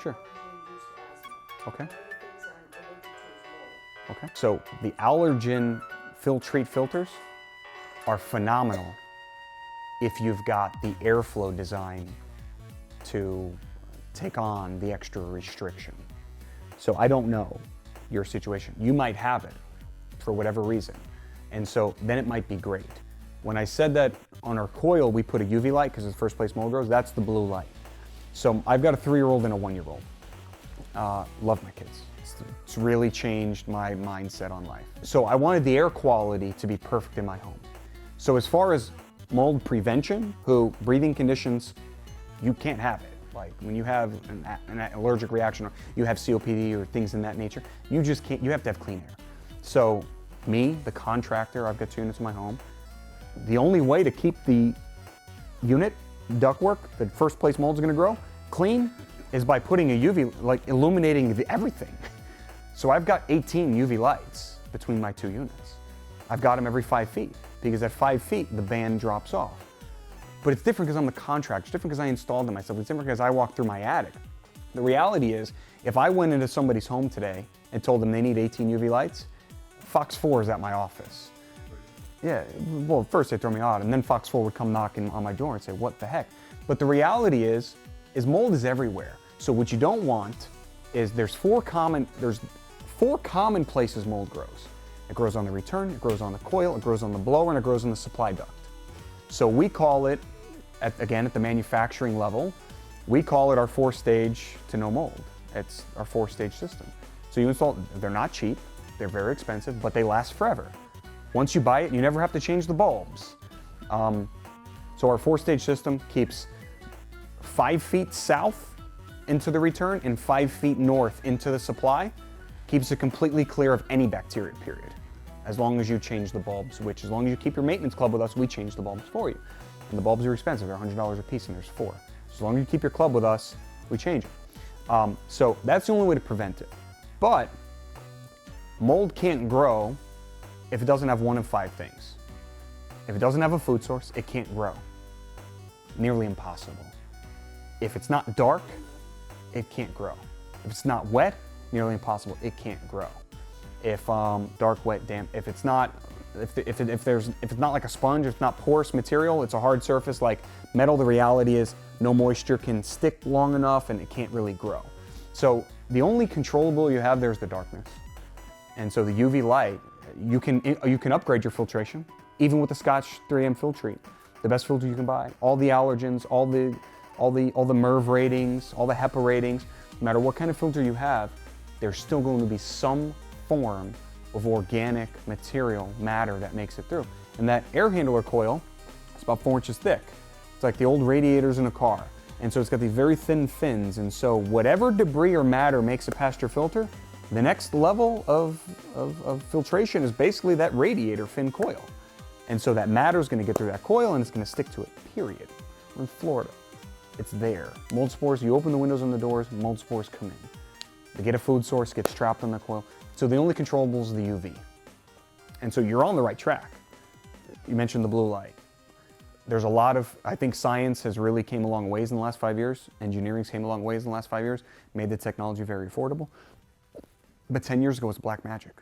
Sure. Autoimmune-induced asthma. Okay. One of the things I'm allergic to is mold. Okay. So the allergen filtrate filters are phenomenal if you've got the airflow design to take on the extra restriction. So I don't know your situation. You might have it for whatever reason. And so then it might be great. When I said that on our coil, we put a UV light because it's the first place mold grows, that's the blue light. So I've got a 3-year-old and a 1-year-old. Love my kids. It's really changed my mindset on life. So I wanted the air quality to be perfect in my home. So as far as mold prevention, breathing conditions, you can't have it. Like when you have an allergic reaction, or you have COPD or things in that nature, you just can't, you have to have clean air. So me, the contractor, I've got 2 units in my home. The only way to keep the unit, ductwork, the first place mold's gonna grow, clean, is by putting a UV, like illuminating everything. So I've got 18 UV lights between my 2 units. I've got them every 5 feet, because at 5 feet, the band drops off. But it's different because I'm the contractor. It's different because I installed them myself. It's different because I walked through my attic. The reality is, if I went into somebody's home today and told them they need 18 UV lights, Fox 4 is at my office. Yeah, well, first they throw me out, and then Fox 4 would come knocking on my door and say, what the heck? But the reality is mold is everywhere. So what you don't want is there's four common places mold grows. It grows on the return, it grows on the coil, it grows on the blower, and it grows in the supply duct. So we call it, again, at the manufacturing level, we call it our 4-stage to no mold. It's our 4-stage system. So you install, they're not cheap, they're very expensive, but they last forever. Once you buy it, you never have to change the bulbs. So our 4-stage system keeps 5 feet south into the return and 5 feet north into the supply. Keeps it completely clear of any bacteria, period. As long as you change the bulbs, which as long as you keep your maintenance club with us, we change the bulbs for you. And the bulbs are expensive, they're $100 a piece and there's 4. So as long as you keep your club with us, we change it. So that's the only way to prevent it. But mold can't grow if it doesn't have one of 5 things. If it doesn't have a food source, it can't grow. Nearly impossible. If it's not dark, it can't grow. If it's not wet, nearly impossible, it can't grow. If dark, wet, damp, if it's not like a sponge, if it's not porous material, it's a hard surface like metal, the reality is no moisture can stick long enough and it can't really grow. So the only controllable you have there is the darkness. And so the UV light, you can upgrade your filtration, even with the Scotch 3M Filtrete, the best filter you can buy. All the allergens, all the MERV ratings, all the HEPA ratings, no matter what kind of filter you have, there's still going to be some form of organic material, matter that makes it through. And that air handler coil is about 4 inches thick. It's like the old radiators in a car. And so it's got these very thin fins. And so whatever debris or matter makes it past your filter, the next level of filtration is basically that radiator fin coil. And so that matter is going to get through that coil and it's going to stick to it, period. We're in Florida. It's there. Mold spores, you open the windows and the doors, mold spores come in. They get a food source, gets trapped on the coil. So the only controllable is the UV. And so you're on the right track. You mentioned the blue light. There's a lot of, I think science has really came a long ways in the last 5 years. Engineering's came a long ways in the last 5 years, made the technology very affordable. But 10 years ago, it was black magic.